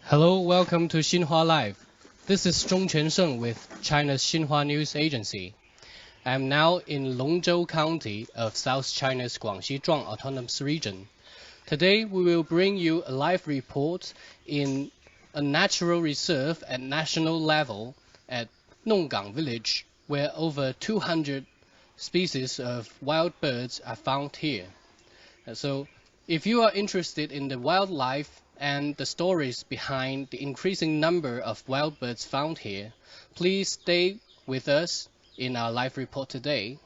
Hello, welcome to Xinhua Live. This is Zhong Quansheng with China's Xinhua News Agency. I'm now in Longzhou County of South China's Guangxi Zhuang Autonomous Region. Today we will bring you a live report in a natural reserve at national level at Nonggang village, where over 200 species of wild birds are found here. So if you are interested in the wildlife and the stories behind the increasing number of wild birds found here, please stay with us in our live report today.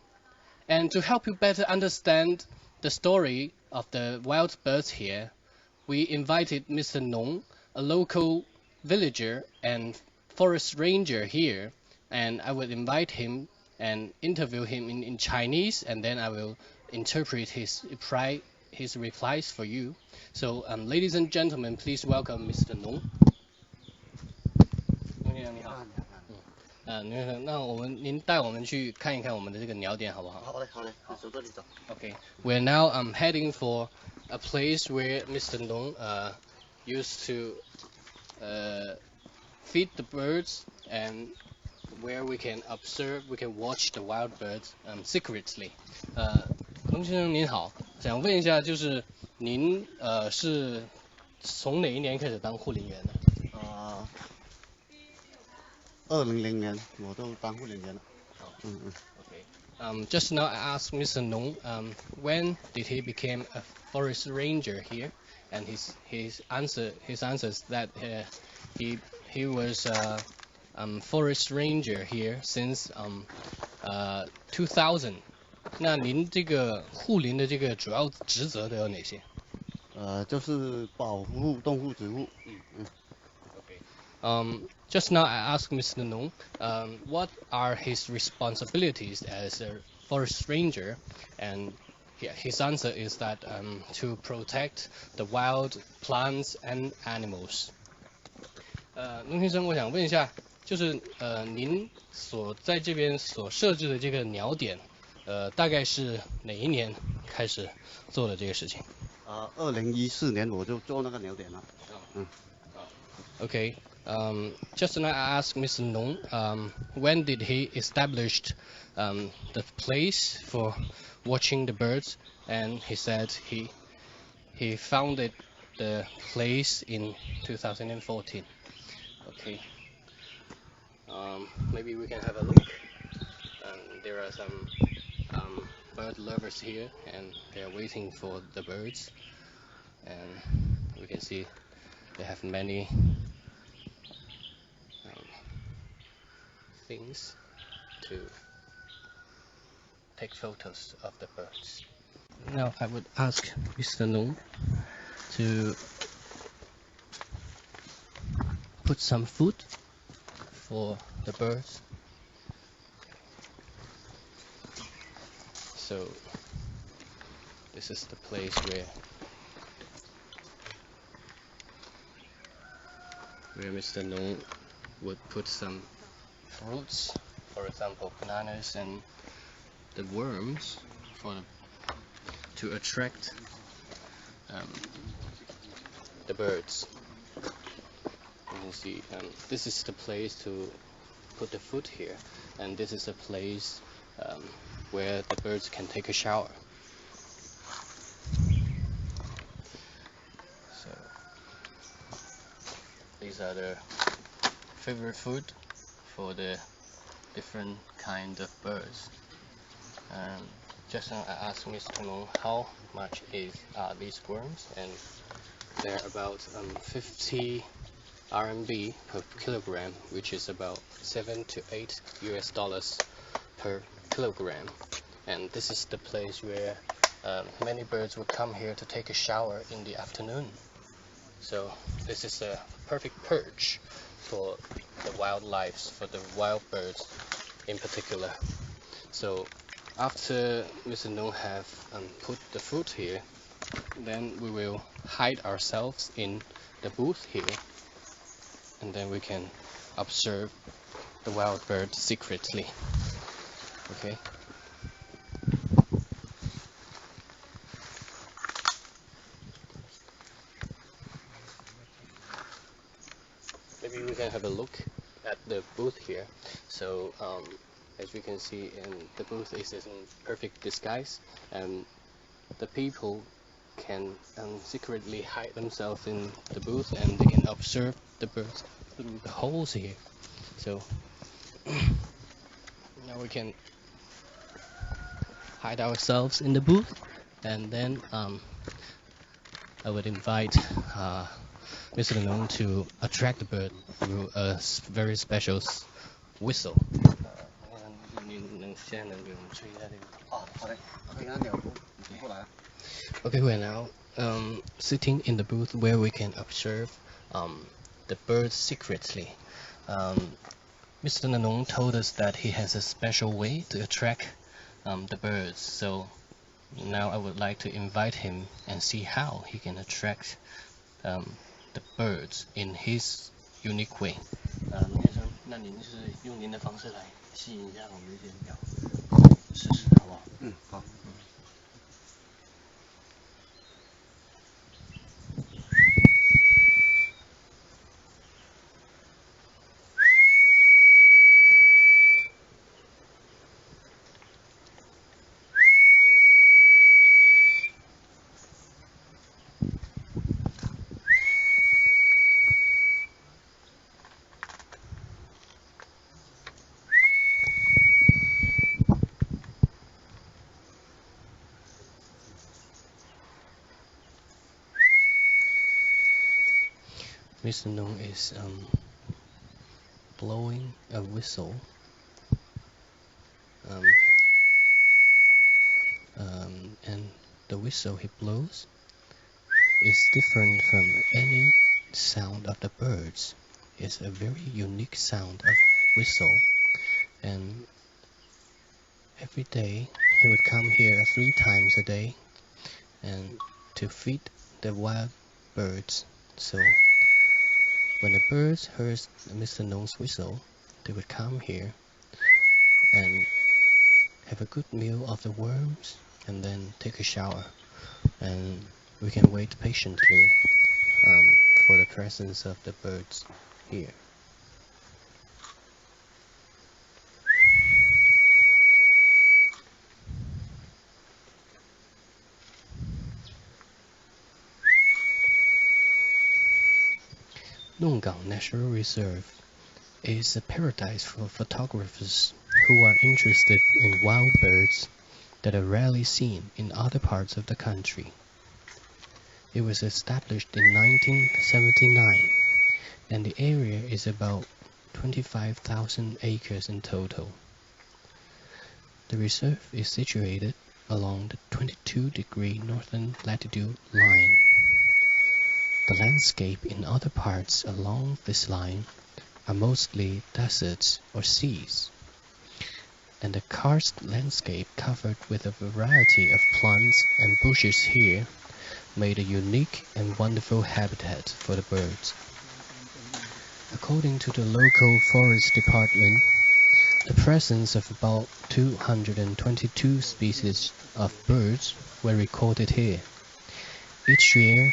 And to help you better understand the story of the wild birds here, we invited Mr. Nong, a local villager and forest ranger here, and I will invite him and interview him in Chinese, and then I will interpret his replies for you. So, ladies and gentlemen, please welcome Mr. Nong. 农先生你好。那您带我们去看一看我们的这个鸟点好不好？好嘞，走这里走。Okay, we're now heading for a place where Mr. Nong used to feed the birds and where we can watch the wild birds secretly. 龙先生您好，想问一下，就是您是从哪一年开始当护林员的？2000年我都当护林员了。Okay. Just now I asked Mr. Nong, when did he become a forest ranger here, and his answer is that he was forest ranger here since 2000. 那您这个护林的这个主要职责都有哪些？就是保护动物植物。Okay. Just now I asked Mr. Nong, what are his responsibilities as a forest ranger, and his answer is that to protect the wild plants and animals. 龙先生，我想问一下，就是您在这边所设置的这个鸟点，大概是哪一年开始做的这个事情？2014年我就做那个鸟点了。Okay. Just now I asked Mr. Nong, when did he establish the place for watching the birds, and he said he founded the place in 2014. Okay. Maybe we can have a look. There are some bird lovers here, and they are waiting for the birds, and we can see they have many things to take photos of the birds. Now I would ask Mr. Nong to put some food for the birds. So this is the place where Mr. Nong would put some fruits, for example bananas and the worms, to attract the birds. You can see this is the place to put the food here, and this is a place where the birds can take a shower. So these are the favorite food for the different kind of birds. Just now I asked Mr. Nong how much are these worms, and they're about 50 RMB per kilogram, which is about $7 to $8 US per kilogram. And this is the place where many birds would come here to take a shower in the afternoon. So this is a perfect perch for the wildlife, for the wild birds in particular. So after Mr. Nong have put the food here, then we will hide ourselves in the booth here, and then we can observe the wild bird secretly. Okay. can have a look at the booth here. So as you can see, the booth is in perfect disguise, and the people can secretly hide themselves in the booth, and they can observe the birds through the holes here. So now we can hide ourselves in the booth, and then I would invite Mr. Nong to attract the bird through a very special whistle. 哦，好的，可以按钮过来。Okay, we're now sitting in the booth where we can observe the birds secretly. Mr. Nanong told us that he has a special way to attract the birds, so now I would like to invite him and see how he can attract the birds in his unique way. 先生，那您是用您的方式来吸引一下我们这些鸟，试试好不好？嗯，好。Mr. Nong is blowing a whistle, and the whistle he blows is different from any sound of the birds. It's a very unique sound of whistle, and every day he would come here 3 times a day and to feed the wild birds. So when the birds heard Mr. Nong's whistle, they would come here and have a good meal of the worms and then take a shower, and we can wait patiently for the presence of the birds here. Nonggang National Reserve is a paradise for photographers who are interested in wild birds that are rarely seen in other parts of the country. It was established in 1979, and the area is about 25,000 acres in total. The reserve is situated along the 22-degree northern latitude line. The landscape in other parts along this line are mostly deserts or seas, and the karst landscape covered with a variety of plants and bushes here made a unique and wonderful habitat for the birds. According to the local forest department, the presence of about 222 species of birds were recorded here. Each year,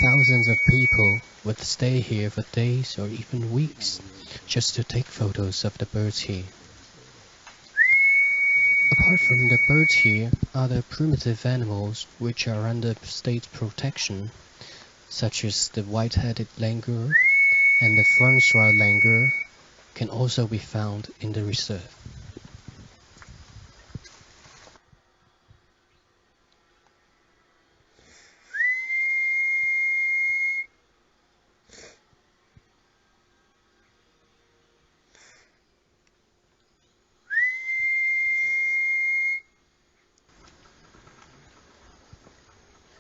thousands of people would stay here for days or even weeks just to take photos of the birds here. Apart from the birds here, other primitive animals which are under state protection, such as the white-headed langur and the Francois langur, can also be found in the reserve.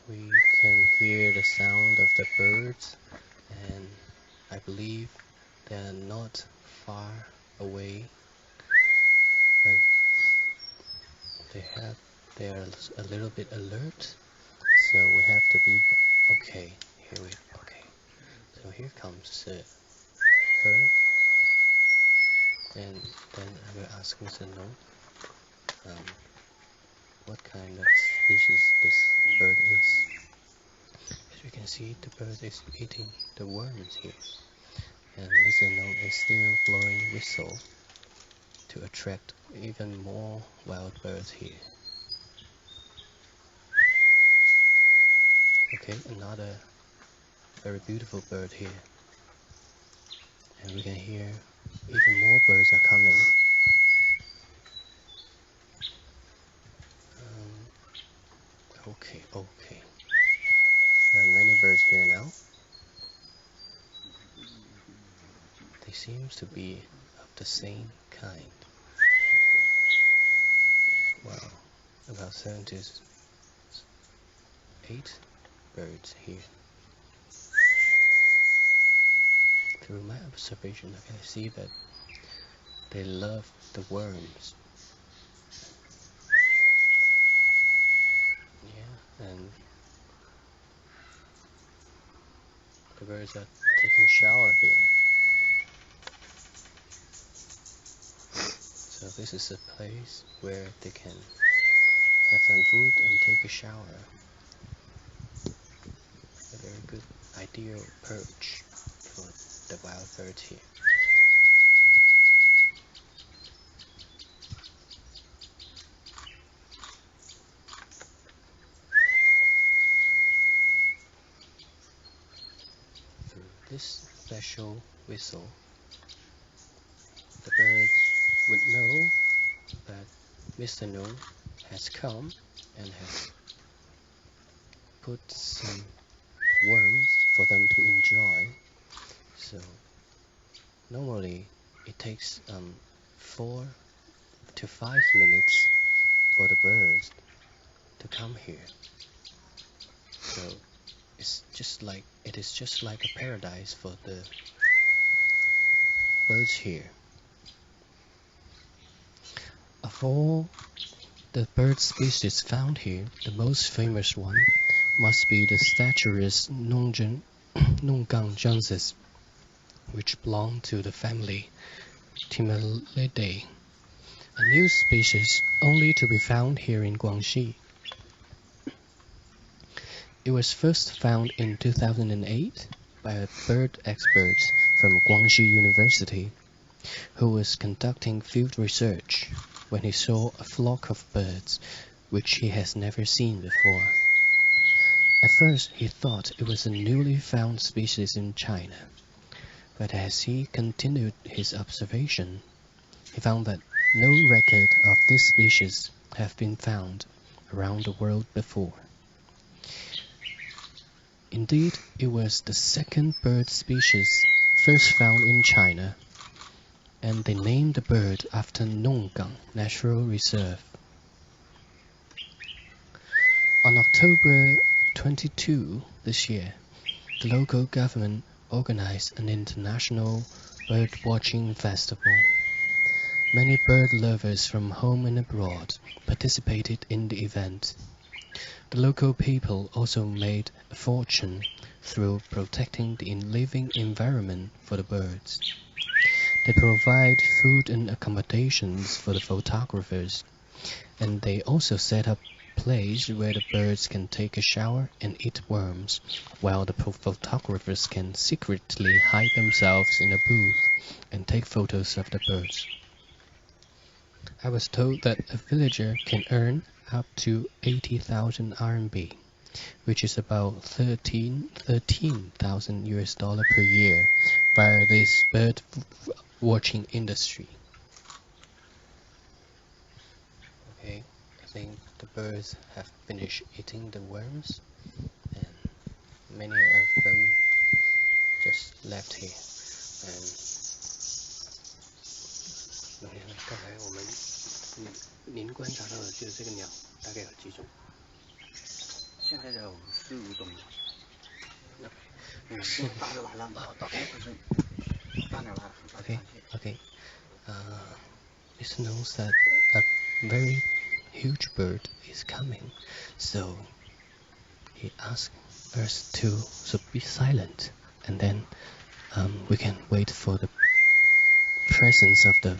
We can hear the sound of the birds, and I believe they are not far away, but they are a little bit alert, so we have to be okay. So here comes the bird, and then I will ask Mr. No what kind of species this bird is. As you can see, the bird is eating the worms here, and Mr. Nong is still blowing whistle to attract even more wild birds here. Okay, another very beautiful bird here, and we can hear even more birds are coming. Okay, there are many birds here now. They seem to be of the same kind. Wow, about 78 birds here. Through my observation, I can see that they love the worms. Yeah, and the birds are taking shower here. So this is a place where they can have some food and take a shower. A very good ideal perch for the wild birds here. Through this special whistle, the birds would know that Mr. Nong has come and has put some worms for them to enjoy. So normally it takes 4 to 5 minutes for the birds to come here. So it is just like a paradise for the birds here. Of all the bird species found here, the most famous one must be the statuarius Nonggang, which belong to the family Timalidae, a new species only to be found here in Guangxi. It was first found in 2008 by a bird expert from Guangxi University, who was conducting field research when he saw a flock of birds which he has never seen before. At first he thought it was a newly found species in China, but as he continued his observation, he found that no record of this species have been found around the world before. Indeed, it was the second bird species first found in China, and they named the bird after Nonggang Natural Reserve. On October 22 this year, the local government organized an international bird watching festival. Many bird lovers from home and abroad participated in the event. The local people also made a fortune through protecting the living environment for the birds. They provide food and accommodations for the photographers, and they also set up a place where the birds can take a shower and eat worms, while the photographers can secretly hide themselves in a booth and take photos of the birds. I was told that a villager can earn up to 80,000 RMB, which is about 13,000 US dollar per year, via this bird watching industry. Okay, I think the birds have finished eating the worms, and many of them just left here. And 刚才您观察到的就是这个鸟大概有几种？现在有4、5种。大的来了。大鸟来了。Okay. It knows that a very huge bird is coming, so he asked us to be silent, and then we can wait for the presence of the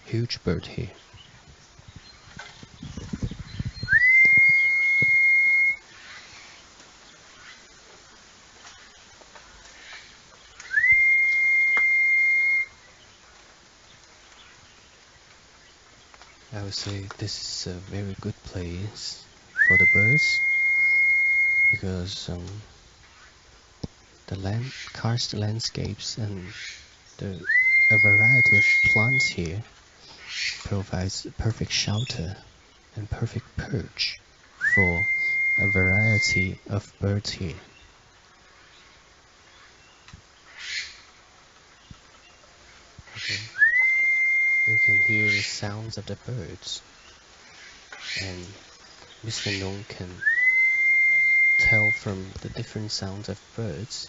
huge bird here. I would say this is a very good place for the birds because the karst landscapes and a variety of plants here provides perfect shelter and perfect perch for a variety of birds here. Okay. You can hear the sounds of the birds, and Mr. Nong can tell from the different sounds of birds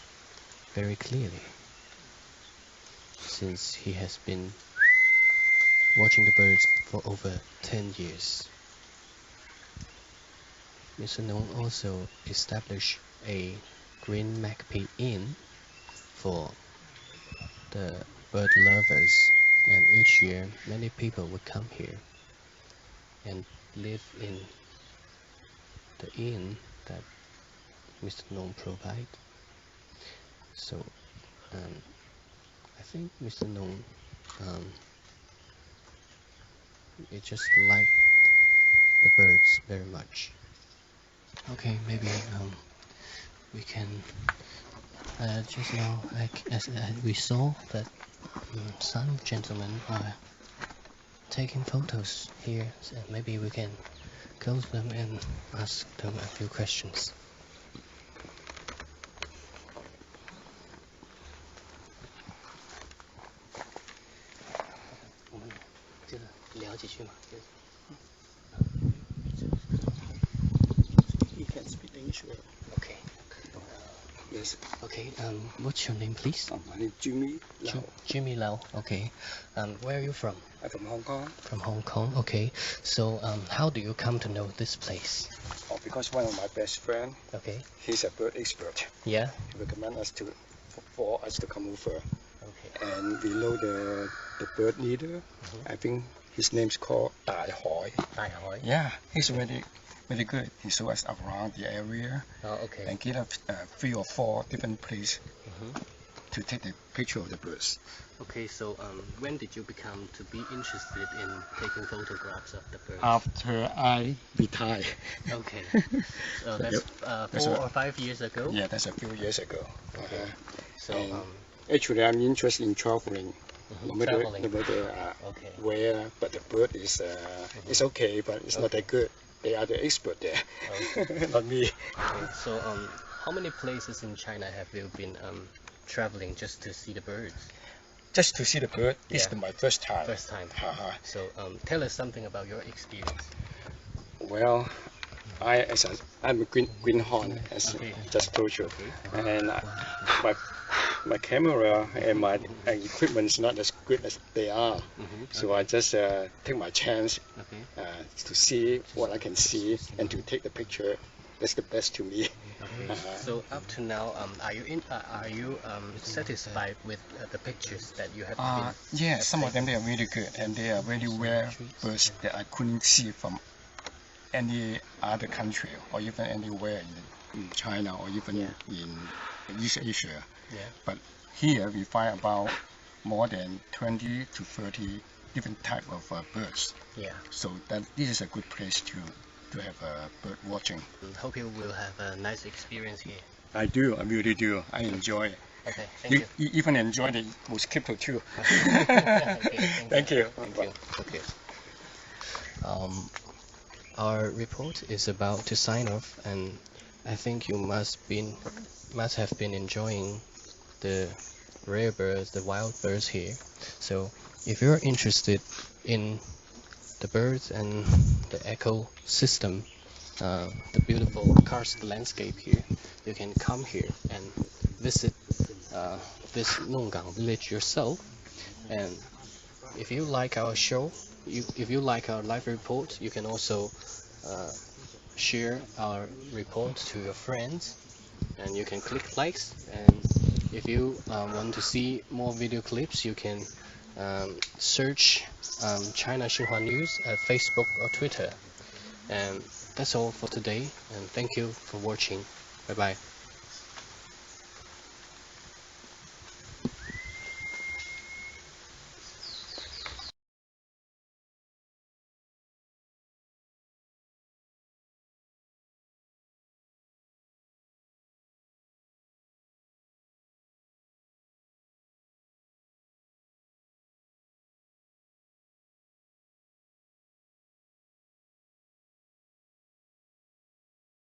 very clearly, since he has been watching the birds for over 10 years. Mr. Nong also established a Green Magpie Inn for the bird lovers, and each year many people would come here and live in the inn that Mr. Nong provides. So I think Mr. Nong it just liked the birds very much. Okay, maybe we can just now, as we saw that some gentlemen are taking photos here, so maybe we can go to them and ask them a few questions. 聊几句嘛。You can speak English well. Okay. Yes. Okay. What's your name, please? My name is Jimmy Lau. Jimmy Lau. Okay. Where are you from? I'm from Hong Kong. From Hong Kong. Okay. So, how do you come to know this place? Oh, because one of my best friend, Okay. he's a bird expert. Yeah. He recommend us for us to come over. Okay. And we know the bird leader. I think his name's called Dai Hoi. Dai Hoi. Yeah, he's really good. He show us around the area. Oh, okay. And give us 3 or 4 different places to take the picture of the birds. Okay, so when did you become to be interested in taking photographs of the birds? After I retired. Okay. So that's 4 or 5 years ago? Yeah, that's a few years ago. Okay. So actually, I'm interested in traveling. No matter Okay. where, but the bird is it's okay, but it's not that good. They are the expert there, not me. Okay. So how many places in China have you been traveling just to see the birds? Just to see the bird, this Yeah. is my first time. First time. So tell us something about your experience. Well, I'm a greenhorn, as Okay. just told you, and my camera and my equipment is not as good as they are, so I just take my chance to see what I can see and to take the picture. That's the best to me. Okay. So up to now, are you satisfied with the pictures that you have been? Yeah, some of them they are really good, and they are very rare birds that I couldn't see from any other country or even anywhere in China or even in East Asia. Yeah. But here we find about more than 20 to 30 different type of birds. Yeah. So this is a good place to have bird watching. Hope you will have a nice experience here. I do, I really do. I enjoy it. Okay, thank you. You even enjoy the mosquito too. Okay, Thank you. Thank you. Okay. Our report is about to sign off, and I think you must have been enjoying the rare birds, the wild birds here. So if you're interested in the birds and the ecosystem, the beautiful karst landscape here, you can come here and visit this Nonggang village yourself. And if you like our show, if you like our live report, you can also share our report to your friends, and you can click likes. And if you want to see more video clips, you can search China Xinhua News at Facebook or Twitter. And that's all for today, and thank you for watching. Bye bye.